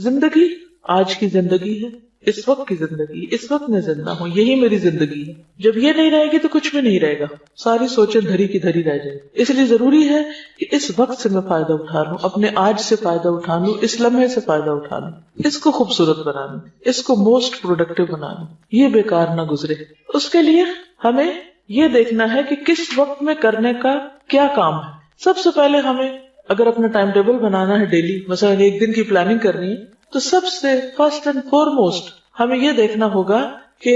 زندگی آج کی زندگی ہے، اس وقت کی زندگی، اس وقت میں زندہ ہوں، یہی میری زندگی ہے. جب یہ نہیں رہے گی تو کچھ بھی نہیں رہے گا، ساری سوچیں دھری کی دھری رہ جائے. اس لیے ضروری ہے کہ اس وقت سے میں فائدہ اٹھا لوں، اپنے آج سے فائدہ اٹھا لوں، اس لمحے سے فائدہ اٹھا لوں، اس کو خوبصورت بنا لوں، اس کو موسٹ پروڈکٹیو بنا لوں، یہ بیکار نہ گزرے. اس کے لیے ہمیں یہ دیکھنا ہے کہ کس وقت میں کرنے کا کیا کام ہے. سب سے پہلے ہمیں اگر اپنا ٹائم ٹیبل بنانا ہے ڈیلی، مثلا ایک دن کی پلاننگ کرنی ہے، تو سب سے فرسٹ اینڈ فارموسٹ ہمیں یہ دیکھنا ہوگا کہ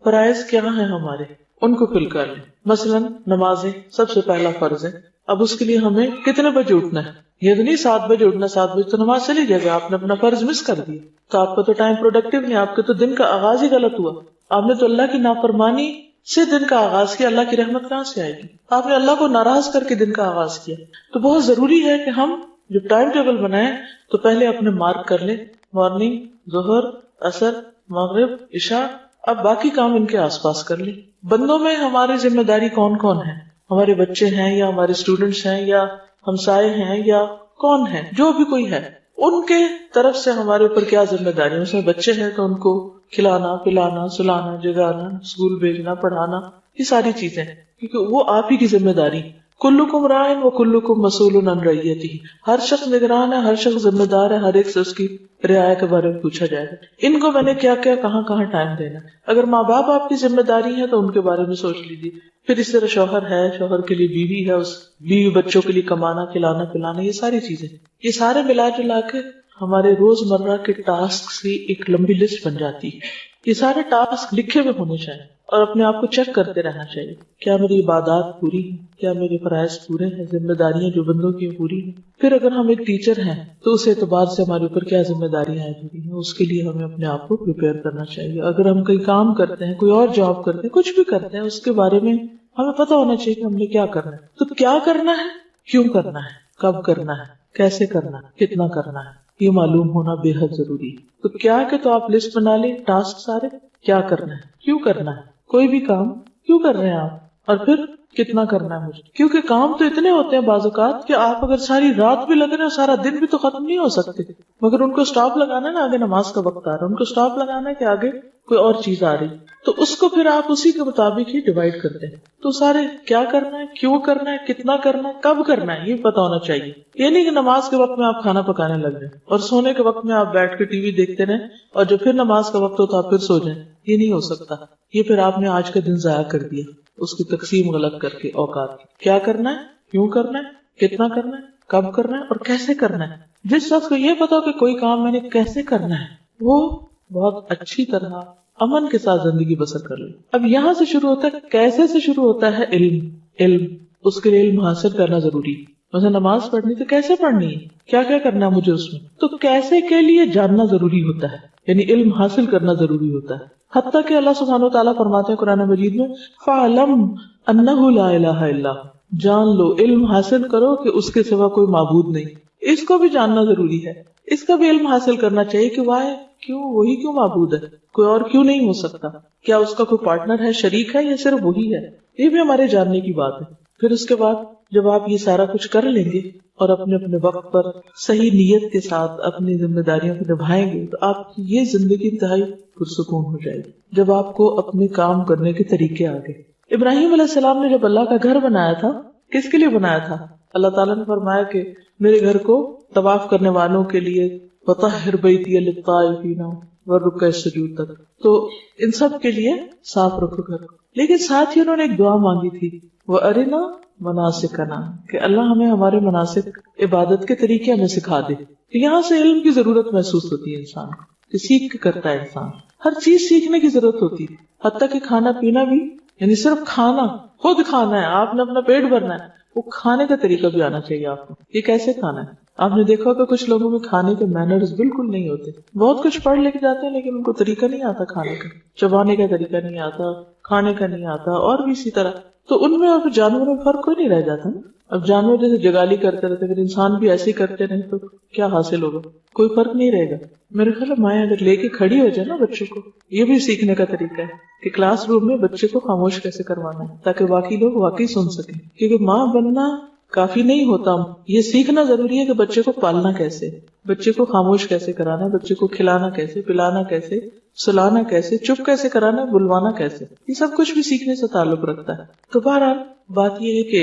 فرائض کیا ہیں ہمارے، ان کو فل کر لیں. مثلا نمازیں سب سے پہلا فرض ہے. اب اس کے لیے ہمیں کتنے بجے اٹھنا ہے؟ یہ تو نہیں 7 بجے اٹھنا، 7 بجے تو نماز چلی جائے گا، آپ نے اپنا فرض مس کر دیا تو آپ کا تو ٹائم پروڈکٹیو نہیں، آپ کے تو دن کا آغاز ہی غلط ہوا. آپ نے تو اللہ کی نافرمانی سے دن کا آغاز کیا، اللہ کی رحمت کہاں سے آئے گی؟ آپ نے اللہ کو ناراض کر کے دن کا آغاز کیا. تو بہت ضروری ہے کہ ہم جب ٹائم ٹیبل بنائیں تو پہلے اپنے مارک کر لیں، مارننگ، ظہر، عصر، مغرب، عشاء. اب باقی کام ان کے آس پاس کر لیں. بندوں میں ہماری ذمہ داری کون کون ہے؟ ہمارے بچے ہیں یا ہمارے اسٹوڈنٹس ہیں یا ہمسائے ہیں یا کون ہے، جو بھی کوئی ہے، ان کے طرف سے ہمارے اوپر کیا ذمہ داری ہے. اس میں بچے ہیں تو ان کو کھلانا، پلانا، سلانا، جگانا، اسکول بھیجنا، پڑھانا، یہ ساری چیزیں کیونکہ وہ آپ ہی کی ذمہ داری. کلکم راعٍ وکلکم مسئول عن رعیتہ، ہر شخص نگران ہے، ہر شخص ذمہ دار ہے، ہر ایک سے اس کی رعایا کے بارے میں پوچھا جائے گا. ان کو میں نے کیا کیا کہاں کہاں ٹائم دینا. اگر ماں باپ آپ کی ذمہ داری ہے تو ان کے بارے میں سوچ لیجیے. پھر اس طرح شوہر ہے، شوہر کے لیے بیوی ہے، اس بیوی بچوں کے لیے کمانا، کھلانا، پلانا، یہ ساری چیزیں، یہ سارے ملا جلا کے ہمارے روز مرہ کے ٹاسک کی ایک لمبی لسٹ بن جاتی ہے. یہ سارے ٹاسک لکھے ہوئے ہونے چاہیے اور اپنے آپ کو چیک کرتے رہنا چاہیے. کیا میری عبادات پوری ہیں؟ کیا میرے فرائض پورے ہیں؟ ذمہ داریاں جو بندوں کی پوری ہیں؟ پھر اگر ہم ایک ٹیچر ہیں تو اس اعتبار سے ہمارے اوپر کیا ذمہ داریاں ہیں، اس کے لیے ہمیں اپنے آپ کو پریپیئر کرنا چاہیے. اگر ہم کوئی کام کرتے ہیں، کوئی اور جاب کرتے ہیں، کچھ بھی کرتے ہیں، اس کے بارے میں ہمیں پتہ ہونا چاہیے کہ ہم نے کیا کرنا ہے. تو کیا کرنا ہے، کیوں کرنا ہے، کب کرنا ہے، کیسے کرنا ہے، کتنا کرنا ہے، یہ معلوم ہونا بے حد ضروری ہے. تو کیا کہ تو آپ لسٹ بنا لیں ٹاسک سارے، کیا کرنا ہے، کیوں کرنا ہے، کوئی بھی کام کیوں کر رہے ہیں آپ، اور پھر کتنا کرنا ہے مجھے. کیونکہ کام تو اتنے ہوتے ہیں بعض اوقات کہ آپ اگر ساری رات بھی لگ رہے ہیں اور سارا دن بھی تو ختم نہیں ہو سکتے، مگر ان کو سٹاپ لگانا ہے نا، آگے نماز کا وقت آ رہا ہے، ان کو سٹاپ لگانا ہے کہ آگے کوئی اور چیز آ رہی، تو اس کو پھر آپ اسی کے مطابق ہی ڈیوائڈ کرتے ہیں. تو سارے کیا کرنا ہے، کیوں کرنا ہے، کتنا کرنا ہے، کب کرنا ہے، یہ پتا ہونا چاہیے. یہ نہیں کہ نماز کے وقت میں آپ کھانا پکانے لگ جائیں اور سونے کے وقت میں آپ بیٹھ کے ٹی وی دیکھتے رہیں اور جب پھر نماز کا وقت ہو تو آپ پھر سو جائیں. یہ نہیں ہو سکتا. یہ پھر آپ نے آج کا دن ضائع کر دیا اس کی تقسیم غلط کر کے اوقات. کیا کرنا ہے، کیوں کرنا ہے، کتنا کرنا ہے، کب کرنا ہے اور کیسے کرنا ہے. جس شخص کو یہ پتا ہو کہ کوئی کام میں نے کیسے کرنا ہے، وہ بہت اچھی طرح امن کے ساتھ زندگی بسر کر لے. اب یہاں سے شروع ہوتا ہے، کیسے سے شروع ہوتا ہے علم. اس کے لیے علم حاصل کرنا ضروری ہے. مثلا نماز پڑھنی تو کیسے پڑھنی ہے، کیا کیا کرنا ہے مجھے اس میں، تو کیسے کے لیے جاننا ضروری ہوتا ہے، یعنی علم حاصل کرنا ضروری ہوتا ہے. حتیٰ کہ اللہ سبحانہ وتعالیٰ فرماتے ہیں قرآن مجید میں فَاعْلَمْ أَنَّهُ لَا إِلَهَ إِلَّا هُوَ، جان لو، علم حاصل کرو کہ اس کے سوا کوئی معبود نہیں. اس کو بھی جاننا ضروری ہے، اس کا بھی علم حاصل کرنا چاہیے کہ واہ کیوں، وہی کیوں معبود ہے، کوئی اور کیوں نہیں ہو سکتا. کیا اس کا کوئی پارٹنر ہے، شریک ہے، یا صرف وہی ہے. یہ بھی ہمارے جاننے کی بات ہے. پھر اس کے بعد جب آپ یہ سارا کچھ کر لیں گے اور اپنے اپنے وقت پر صحیح نیت کے ساتھ اپنی ذمہ داریوں کو نبھائیں گے تو آپ کی یہ زندگی انتہائی پرسکون ہو جائے گی جب آپ کو اپنے کام کرنے کے طریقے آ گئے. ابراہیم علیہ السلام نے جب اللہ کا گھر بنایا تھا، کس کے لیے بنایا تھا؟ اللہ تعالیٰ نے فرمایا کہ میرے گھر کو طواف کرنے والوں کے لیے وَطَهِّرْ بَيْتِيَ لِلطَّائِفِينَ وَالرُّكَّعِ السُّجُودِ تک، تو ان سب کے لیے صاف رکھو گھر. لیکن ساتھ ہی انہوں نے ایک دعا مانگی تھی، وَأَرِنَا مَنَاسِكَنَا، کہ اللہ ہمیں ہمارے مناسک عبادت کے طریقے ہمیں سکھا دے. یہاں سے علم کی ضرورت محسوس ہوتی ہے انسان کو، کہ سیکھ کے کرتا ہے انسان. ہر چیز سیکھنے کی ضرورت ہوتی ہے، حتیٰ کہ کھانا پینا بھی، یعنی صرف کھانا، خود کھانا ہے، آپ نے اپنا پیٹ بھرنا ہے، وہ کھانے کا طریقہ بھی آنا چاہیے آپ کو. یہ کیسے کھانا ہے؟ آپ نے دیکھا کہ کچھ لوگوں میں کھانے کے مینرز بالکل نہیں ہوتے. بہت کچھ پڑھ لے کے جاتے ہیں لیکن ان کو طریقہ نہیں آتا کھانے کا، چبانے کا طریقہ نہیں آتا، کھانے کا نہیں آتا، اور بھی اسی طرح. تو ان میں اور جانوروں میں فرق کوئی نہیں رہ جاتا نا. اب جانور جیسے جگالی کرتے رہتے، اگر انسان بھی ایسے ہی کرتے رہے تو کیا حاصل ہوگا؟ کوئی فرق نہیں رہے گا. میرے خیال ہے مائیں اگر لے کے کھڑی ہو جائے نا بچوں کو، یہ بھی سیکھنے کا طریقہ ہے کہ کلاس روم میں بچے کو خاموش کیسے کروانا ہے تاکہ باقی لوگ واقعی سن سکیں. کیونکہ ماں بننا کافی نہیں ہوتا. یہ سیکھنا ضروری ہے کہ بچے کو پالنا کیسے، بچے کو خاموش کیسے کرانا، بچے کو کھلانا کیسے، پلانا کیسے، سلانا کیسے، چپ کیسے کرانا، بلوانا کیسے، یہ سب کچھ بھی سیکھنے سے تعلق رکھتا ہے. تو بہرحال بات یہ ہے کہ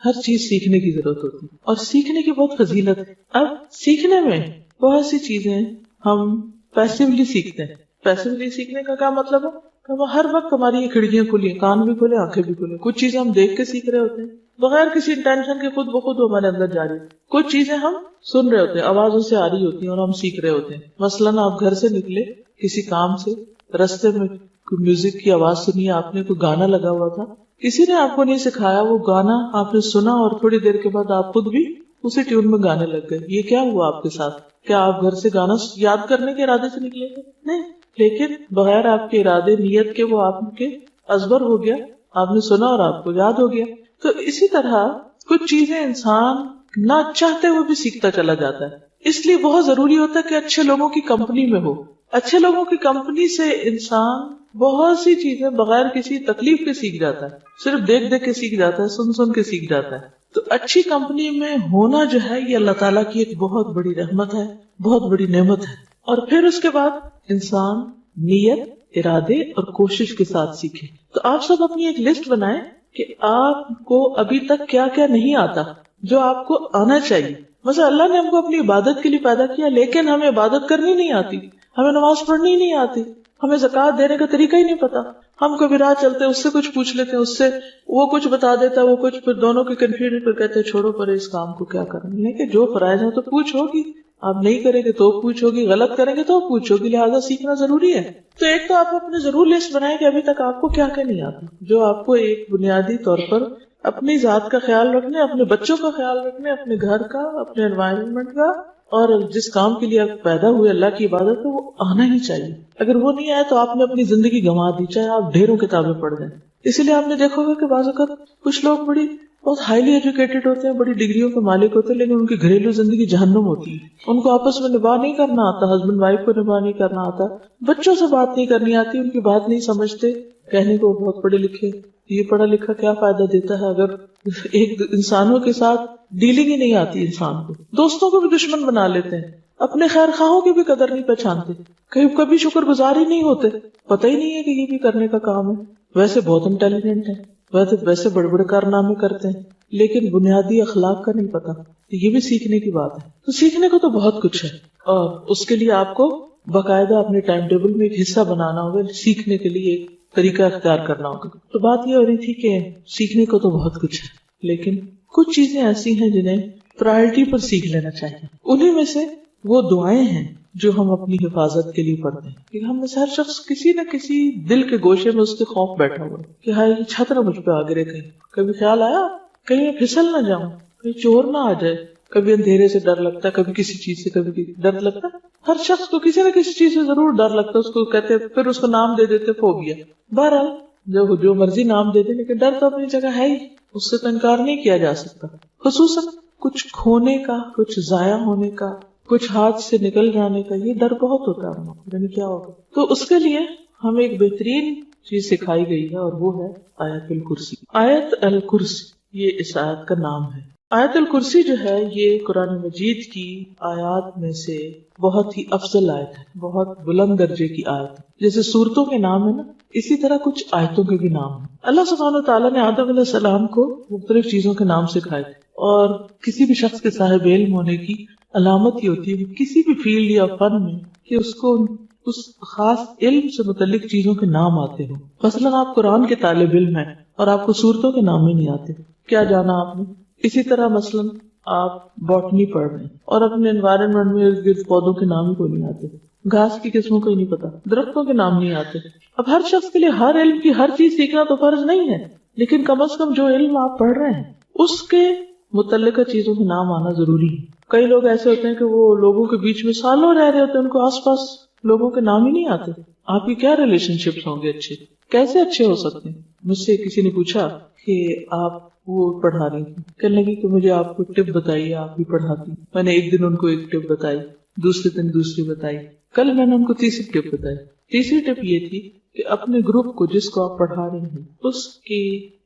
ہر چیز سیکھنے کی ضرورت ہوتی ہے اور سیکھنے کی بہت فضیلت ہے. اب سیکھنے میں بہت سی چیزیں ہم پیسیولی سیکھتے ہیں. پیسیولی سیکھنے کا کیا مطلب ہے کہ ہم ہر وقت ہماری یہ کھڑکیاں کھلی ہیں، کان بھی کھلے، آنکھیں بھی کھلے. کچھ چیزیں ہم دیکھ کے سیکھ رہے ہوتے ہیں بغیر کسی انٹینشن کے، خود بخود ہمارے اندر جاری. کچھ چیزیں ہم سن رہے ہوتے ہیں، آوازوں سے آ رہی ہوتی ہیں اور ہم سیکھ رہے ہوتے ہیں. مثلاً آپ گھر سے نکلے کسی کام سے، رستے میں کوئی میوزک کی آواز سنی، آپ نے کوئی گانا لگا ہوا تھا، کسی نے آپ کو نہیں سکھایا، وہ گانا آپ نے سنا اور تھوڑی دیر کے بعد آپ خود بھی اسی ٹیون میں گانے لگ گئے. یہ کیا ہوا آپ کے ساتھ؟ کیا آپ گھر سے گانا یاد کرنے کے ارادے سے نکلے تھے؟ نہیں، لیکن بغیر آپ کے ارادے نیت کے وہ آپ کے ازبر ہو گیا، آپ نے سنا اور آپ کو یاد ہو گیا. تو اسی طرح کچھ چیزیں انسان نہ چاہتے ہوئے بھی سیکھتا چلا جاتا ہے. اس لیے بہت ضروری ہوتا ہے کہ اچھے لوگوں کی کمپنی میں ہو. اچھے لوگوں کی کمپنی سے انسان بہت سی چیزیں بغیر کسی تکلیف کے سیکھ جاتا ہے، صرف دیکھ دیکھ کے سیکھ جاتا ہے، سن سن کے سیکھ جاتا ہے. تو اچھی کمپنی میں ہونا جو ہے یہ اللہ تعالیٰ کی ایک بہت بڑی رحمت ہے، بہت بڑی نعمت ہے. اور پھر اس کے بعد انسان نیت، ارادے اور کوشش کے ساتھ سیکھے. تو آپ سب اپنی ایک لسٹ بنائیں کہ آپ کو ابھی تک کیا کیا نہیں آتا جو آپ کو آنا چاہیے. مثلا اللہ نے ہم کو اپنی عبادت کے لیے پیدا کیا، لیکن ہمیں عبادت کرنی نہیں آتی، ہمیں نماز پڑھنی نہیں آتی، ہمیں زکوٰۃ دینے کا طریقہ ہی نہیں پتا. ہم کبھی راہ چلتے اس سے کچھ پوچھ لیتے ہیں، اس سے وہ کچھ بتا دیتا ہے، وہ کچھ، پھر دونوں کی کنفیوژن، پھر کہتے ہیں چھوڑو پر اس کام کو کیا کرنا. لیکن جو فرائض ہے تو پوچھ ہوگی، آپ نہیں کریں گے تو پوچھو گی، غلط کریں گے تو پوچھو گی، لہٰذا سیکھنا ضروری ہے. تو ایک تو آپ اپنے ضرور لسٹ بنائیں کہ ابھی تک آپ کو کیا کیا نہیں آتا، جو آپ کو ایک بنیادی طور پر اپنی ذات کا خیال رکھنے، اپنے بچوں کا خیال رکھنے، اپنے گھر کا، اپنے انوائرمنٹ کا، اور جس کام کے لیے آپ پیدا ہوئے اللہ کی عبادت ہے وہ آنا ہی چاہیے. اگر وہ نہیں آئے تو آپ نے اپنی زندگی گنوا دی، چاہے آپ ڈھیروں کتابیں پڑھ جائیں. اسی لیے آپ نے دیکھا ہوگا کہ بعض اوقات کچھ لوگ بہت ہائیلی ایجوکیٹڈ ہوتے ہیں، بڑی ڈگریوں کے مالک ہوتے ہیں، لیکن ان کی گھریلو زندگی جہنم ہوتی ہے. ان کو آپس میں نباہ نہیں کرنا آتا، ہسبینڈ وائف کو نباہ نہیں کرنا آتا، بچوں سے بات نہیں کرنی آتی، ان کی بات نہیں سمجھتے. کہنے کو بہت پڑھے لکھے، یہ پڑھا لکھا کیا فائدہ دیتا ہے اگر ایک انسانوں کے ساتھ ڈیلنگ ہی نہیں آتی انسان کو. دوستوں کو بھی دشمن بنا لیتے ہیں، اپنے خیر خواہوں کی بھی قدر نہیں پہچانتے، کبھی شکر گزار ہی نہیں ہوتے، پتہ ہی نہیں ہے کہ یہ بھی کرنے کا کام ہے. ویسے بہت انٹیلیجنٹ ہیں، ویسے بڑے بڑے کارنامے کرتے ہیں، لیکن بنیادی اخلاق کا نہیں پتا. یہ بھی سیکھنے کی بات ہے. تو سیکھنے کو تو بہت کچھ ہے، اور اس کے لیے آپ کو باقاعدہ اپنے ٹائم ٹیبل میں ایک حصہ بنانا ہوگا، سیکھنے کے لیے ایک طریقہ اختیار کرنا ہوگا. تو بات یہ ہو رہی تھی کہ سیکھنے کو تو بہت کچھ ہے، لیکن کچھ چیزیں ایسی ہیں جنہیں پرائرٹی پر سیکھ لینا چاہیے. انہیں میں سے وہ دعائیں ہیں جو ہم اپنی حفاظت کے لیے پڑھتے ہیں. کہ ہم میں سے ہر شخص کسی نہ کسی دل کے گوشے میں اس کے خوف بیٹھا ہوا ہے کہ ہاں یہ چھت نہ مجھ پہ آ گرے. کہیں کبھی خیال آیا کہیں میں پھسل نہ جاؤں، کہیں چور نہ آ جائے. کبھی اندھیرے سے ڈر لگتا ہے، کبھی کسی چیز سے کبھی ڈر لگتا ہے. ہر شخص کو کسی نہ کسی چیز سے ضرور ڈر لگتا ہے. اس کو کہتے پھر اس کو نام دے دیتے فوبیا. بہرحال جو مرضی نام دے دے، لیکن ڈر تو اپنی جگہ ہے ہی، اس سے تو انکار نہیں کیا جا سکتا. خصوصاً کچھ کھونے کا، کچھ ضائع ہونے کا، کچھ ہاتھ سے نکل جانے کا، یہ ڈر بہت ہوتا ہے. یعنی کیا ہوگا؟ تو اس کے لیے ہمیں ایک بہترین چیز سکھائی گئی ہے، اور وہ ہے آیت الکرسی. آیت الکرسی یہ اس آیت کا نام ہے. آیت الکرسی جو ہے یہ قرآن مجید کی آیات میں سے بہت ہی افضل آیت ہے، بہت بلند درجے کی آیت ہے. جیسے سورتوں کے نام ہے نا، اسی طرح کچھ آیتوں کے بھی نام ہیں. اللہ سبحانہ وتعالیٰ نے آدم علیہ السلام کو مختلف چیزوں کے نام سکھائے تھے، اور کسی بھی شخص کے صاحب علم ہونے کی علامت ہی ہوتی ہے کسی بھی فیلڈ یا فن میں کہ اس کو اس خاص علم سے متعلق چیزوں کے نام آتے ہوں. مثلاً آپ قرآن کے طالب علم ہیں اور آپ کو سورتوں کے نام ہی نہیں آتے، کیا جانا آپ نے. اسی طرح مثلاً آپ باٹنی پڑھ رہے ہیں اور اپنے انوائرمنٹ میں ارد گرد پودوں کے نام ہی کوئی نہیں آتے، گھاس کی قسموں کو ہی نہیں پتا، درختوں کے نام نہیں آتے. اب ہر شخص کے لیے ہر علم کی ہر چیز سیکھنا تو فرض نہیں ہے، لیکن کم از کم جو علم آپ پڑھ رہے ہیں اس کے متعلقہ چیزوں کے نام آنا ضروری ہے. کئی لوگ ایسے ہوتے ہیں کہ وہ لوگوں کے بیچ میں سالوں رہ رہے ہوتے ہیں، ان کو آس پاس لوگوں کے نام ہی نہیں آتے. آپ کی کیا ریلیشن شپس ہوں گے اچھے، کیسے اچھے ہو سکتے ہیں؟ مجھ سے کسی نے پوچھا کہ آپ وہ پڑھا رہی تھی، کہنے لگی کہ مجھے آپ کو ٹپ بتائیے، آپ بھی پڑھاتی. میں نے ایک دن ان کو ایک ٹپ بتائی، دوسرے دن دوسری بتائی، کل میں نے ان کو تیسری ٹپ بتائی. تیسری ٹپ یہ تھی کہ اپنے گروپ کو جس کو آپ پڑھا رہے ہیں اس کی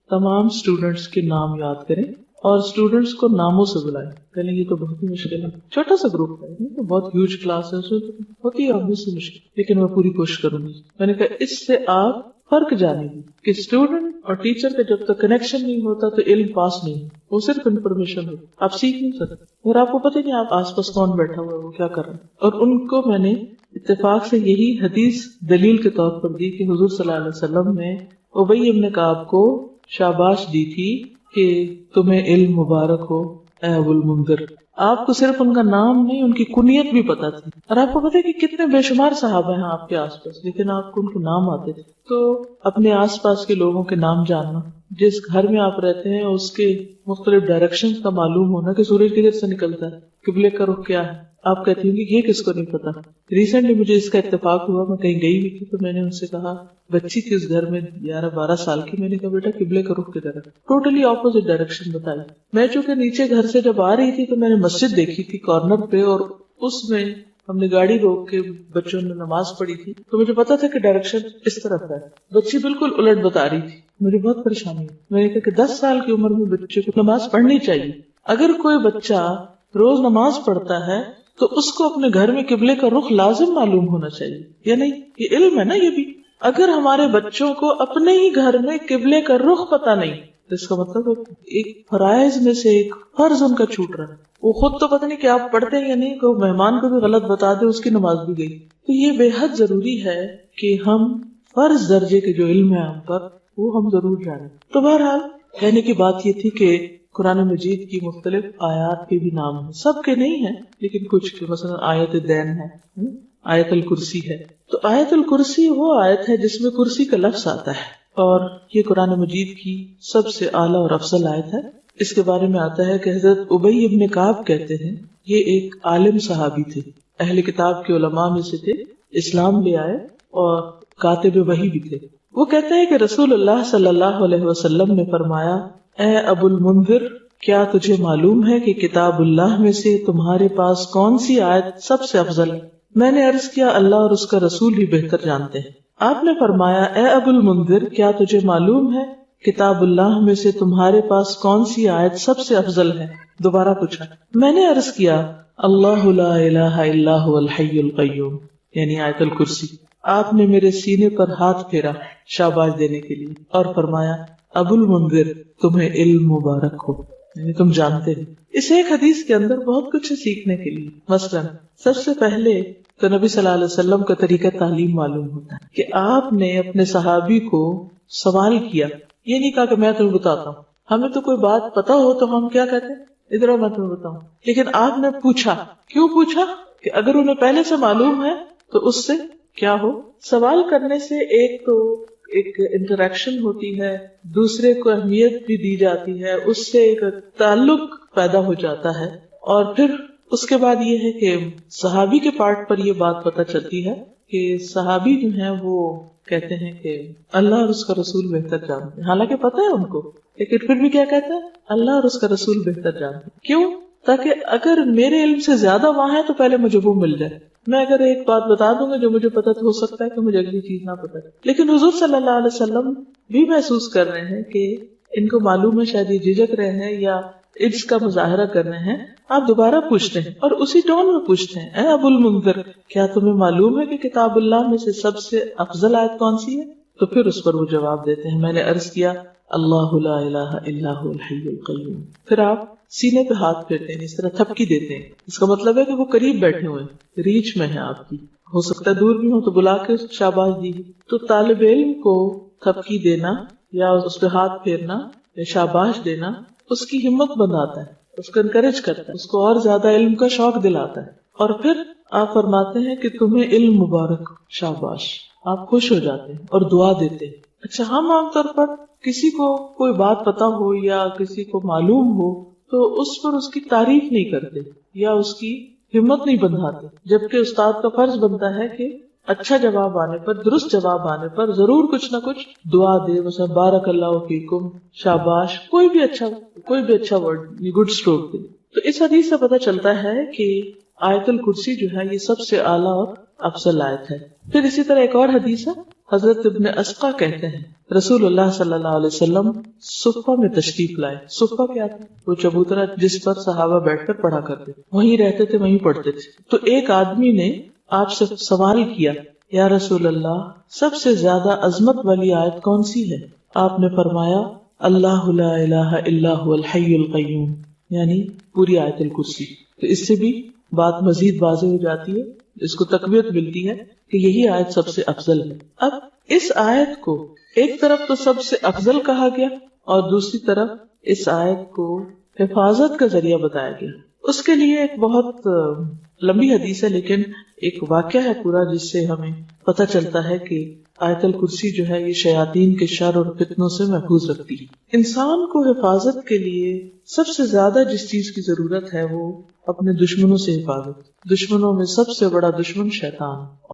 تمام اسٹوڈینٹس کے نام یاد کریں اور اسٹوڈینٹس کو ناموں سے بلائیں. کہنے یہ تو بہت ہی مشکل ہے, چھوٹا سا گروپ ہے, یہ تو بہت ہیوج کلاس ہے, اس میں ہوتی ہے obvious سی مشکل, لیکن میں پوری کوشش کروں گی. میں نے کہا اس سے آپ فرق جانیں گی کہ اسٹوڈنٹ اور ٹیچر کا جب تک کنیکشن نہیں ہوتا تو علم پاس نہیں, وہ صرف انفارمیشن ہو, آپ سیکھ نہیں سکتے. اور آپ کو پتہ نہیں آپ آس پاس کون بیٹھا ہوا ہے, وہ کیا کر رہا ہے. اور ان کو میں نے اتفاق سے یہی حدیث دلیل کے طور پر دی کہ حضور صلی اللہ علیہ وسلم نے ابی ابن کعب کو شاباش دی تھی کہ تمہیں علم مبارک ہو اے ابو المنذر. آپ کو صرف ان کا نام نہیں, ان کی کنیت بھی پتا تھی. اور آپ کو پتا ہے کہ کتنے بے شمار صحابہ ہیں آپ کے آس پاس, لیکن آپ کو ان کو نام آتے تھے. تو اپنے آس پاس کے لوگوں کے نام جاننا, جس گھر میں آپ رہتے ہیں اس کے مختلف ڈائریکشن کا معلوم ہونا کہ سورج کدھر سے نکلتا ہے, قبلے کا رخ کیا ہے. آپ کہتی ہوں کہ یہ کس کو نہیں پتا. ریسنٹلی مجھے اس کا اتفاق ہوا, میں کہیں گئی ہوئی تھی تو میں نے ان سے کہا, بچی تھی اس گھر میں 11-12 سال کی, میں نے کہا بیٹا قبلے کا رخ کدھر ہے, ٹوٹلی اپوزٹ ڈائریکشن بتائی. میں چونکہ نیچے گھر سے جب آ رہی تھی تو میں نے مسجد دیکھی تھی کارنر پہ, اور اس میں ہم نے گاڑی روک کے بچوں نے نماز پڑھی تھی, تو مجھے پتا تھا کہ ڈائریکشن اس طرف ہے. بچی بالکل الٹ بتا رہی تھی, مجھے بہت پریشانی ہوئی. میں نے کہا کہ 10 سال کی عمر میں بچے کو نماز پڑھنی چاہیے. اگر کوئی بچہ روز نماز پڑھتا ہے تو اس کو اپنے گھر میں قبلے کا رخ لازم معلوم ہونا چاہیے, یا نہیں؟ یہ علم ہے نا یہ بھی. اگر ہمارے بچوں کو اپنے ہی گھر میں قبلے کا رخ پتا نہیں تو اس کا مطلب ایک فرائض میں سے ایک فرض ان کا چھوٹ رہا ہے. وہ خود تو پتہ نہیں کہ آپ پڑھتے ہیں یا نہیں, کہ مہمان کو بھی غلط بتا دے, اس کی نماز بھی گئی. تو یہ بے حد ضروری ہے کہ ہم فرض درجے کے جو علم ہے ہم پر, وہ ہم ضرور جانیں. تو بہرحال کہنے کی بات یہ تھی کہ قرآن مجید کی مختلف آیات کے بھی نام ہیں, سب کے نہیں ہیں لیکن کچھ کے, مثلا آیت دین ہے, آیت الکرسی ہے. تو آیت الکرسی وہ آیت ہے جس میں کرسی کا لفظ آتا ہے, اور یہ قرآن مجید کی سب سے اعلیٰ اور افضل آیت ہے. اس کے بارے میں آتا ہے کہ حضرت ابی ابن کعب کہتے ہیں, یہ ایک عالم صحابی تھے, اہل کتاب کے علماء میں سے تھے, اسلام لے آئے اور کاتب وحی بھی تھے. وہ کہتے ہیں کہ رسول اللہ صلی اللہ علیہ وسلم نے فرمایا, اے ابو المنذر, کیا تجھے معلوم ہے کہ کتاب اللہ میں سے تمہارے پاس کون سی آیت سب سے افضل ہے؟ میں نے عرض کیا, اللہ اور اس کا رسول ہی بہتر جانتے ہیں. آپ نے فرمایا, اے ابو المنذر, کیا تجھے معلوم ہے کتاب اللہ میں سے تمہارے پاس کون سی آیت سب سے افضل ہے؟ دوبارہ پوچھا. میں نے عرض کیا, اللہ لا الہ الا هو الحی القیوم, یعنی آیت الکرسی. آپ نے میرے سینے پر ہاتھ پھیرا شاباش دینے کے لیے اور فرمایا, ابو المنذر, تمہیں علم مبارک ہو, یعنی تم جانتے ہیں. اس ایک حدیث کے اندر بہت کچھ ہے سیکھنے کے لیے. مثلا سب سے پہلے تو نبی صلی اللہ علیہ وسلم کا طریقہ تعلیم معلوم ہوتا ہے کہ آپ نے اپنے صحابی کو سوال کیا, یہ نہیں کہا کہ میں تمہیں بتاتا ہوں. ہمیں تو کوئی بات پتا ہو تو ہم کیا کہتے ہیں, ادھر میں تمہیں بتاؤں. لیکن آپ نے پوچھا. کیوں پوچھا؟ کہ اگر انہیں پہلے سے معلوم ہے تو اس سے کیا ہو, سوال کرنے سے ایک تو ایک انٹریکشن ہوتی ہے, دوسرے کو اہمیت بھی دی جاتی ہے, اس سے ایک تعلق پیدا ہو جاتا ہے. اور پھر اس کے بعد یہ ہے کہ صحابی کے پارٹ پر یہ بات پتہ چلتی ہے کہ صحابی جو ہیں وہ کہتے ہیں کہ اللہ اور اس کا رسول بہتر جانتے ہیں, حالانکہ پتہ ہے ان کو, لیکن پھر بھی کیا کہتے ہیں, اللہ اور اس کا رسول بہتر جانتے ہیں. کیوں؟ تاکہ اگر میرے علم سے زیادہ وہاں ہے تو پہلے مجھے وہ مل جائے. میں اگر ایک بات بتا دوں گا جو مجھے پتا تو ہو سکتا ہے کہ مجھے اگلی چیز نہ پتا. لیکن حضور صلی اللہ علیہ وسلم بھی محسوس کر رہے ہیں کہ ان کو معلوم ہے, شاید یہ جھجک رہے ہیں یا اس کا مظاہرہ کر رہے ہیں. آپ دوبارہ پوچھتے ہیں اور اسی ٹون میں پوچھتے ہیں, اے ابو المنذر, کیا تمہیں معلوم ہے کہ کتاب اللہ میں سے سب سے افضل آیت کون سی ہے؟ تو پھر اس پر وہ جواب دیتے ہیں, میں نے عرض کیا, اللہ لا الہ الا هو الحی القیوم. پھر آپ سینے پہ ہاتھ پھیرتے ہیں, اس طرح تھپکی دیتے ہیں. اس کا مطلب ہے کہ وہ قریب بیٹھے ہوئے ہیں, ریچ میں ہیں آپ کی, ہو سکتا ہے دور بھی ہو تو بلا کے شاباش دی. تو طالب علم کو تھپکی دینا یا اس پہ ہاتھ پھیرنا یا شاباش دینا اس کی ہمت بندھاتا ہے, اس کو انکریج کرتا ہے, اس کو اور زیادہ علم کا شوق دلاتا ہے. اور پھر آپ فرماتے ہیں کہ تمہیں علم مبارک, شاباش. آپ خوش ہو جاتے ہیں اور دعا دیتے ہیں. اچھا, ہم عام طور پر کسی کو کوئی بات پتا ہو یا کسی کو معلوم ہو تو اس پر اس کی تعریف نہیں کرتے یا اس کی ہمت نہیں بندھاتے, جبکہ استاد کا فرض بنتا ہے کہ اچھا جواب آنے پر, درست جواب آنے پر ضرور کچھ نہ کچھ دعا دے, مثلا بارک اللہ فیکم, شاباش, کوئی بھی اچھا ورڈ, گڈ اسٹروک دے. تو اس حدیث سے پتہ چلتا ہے کہ آیت الکرسی جو ہے یہ سب سے اعلیٰ اور افضل آیت ہے. پھر اسی طرح ایک اور حدیث ہے, حضرت ابن اسقا کہتے ہیں رسول اللہ صلی اللہ علیہ وسلم صفہ میں تشریف لائے. صفہ کیا تھا؟ وہ چبوترا جس پر صحابہ بیٹھ کر پڑھا کرتے تھے، وہیں رہتے تھے، وہیں پڑھتے تھے. تو ایک آدمی نے آپ سے سوال کیا، یا رسول اللہ سب سے زیادہ عظمت والی آیت کون سی ہے؟ آپ نے فرمایا اللہ لا الہ الا هو الحی القیوم، یعنی پوری آیت الکرسی. تو اس سے بھی بات مزید واضح ہو جاتی ہے، اس کو تقویت ملتی ہے کہ یہی آیت سب سے افضل ہے. اب اس آیت کو ایک طرف تو سب سے افضل کہا گیا اور دوسری طرف اس آیت کو حفاظت کا ذریعہ بتایا گیا. اس کے لیے ایک بہت لمبی حدیث ہے، لیکن ایک واقعہ ہے پورا جس سے ہمیں پتہ چلتا ہے کہ آیت الکرسی جو ہے یہ شیاطین کے شر اور فتنوں سے محفوظ رکھتی ہے. انسان کو حفاظت کے لیے سب سے زیادہ جس چیز کی ضرورت ہے وہ اپنے دشمنوں سے حفاظت. دشمنوں میں سب سے بڑا دشمن شیطان.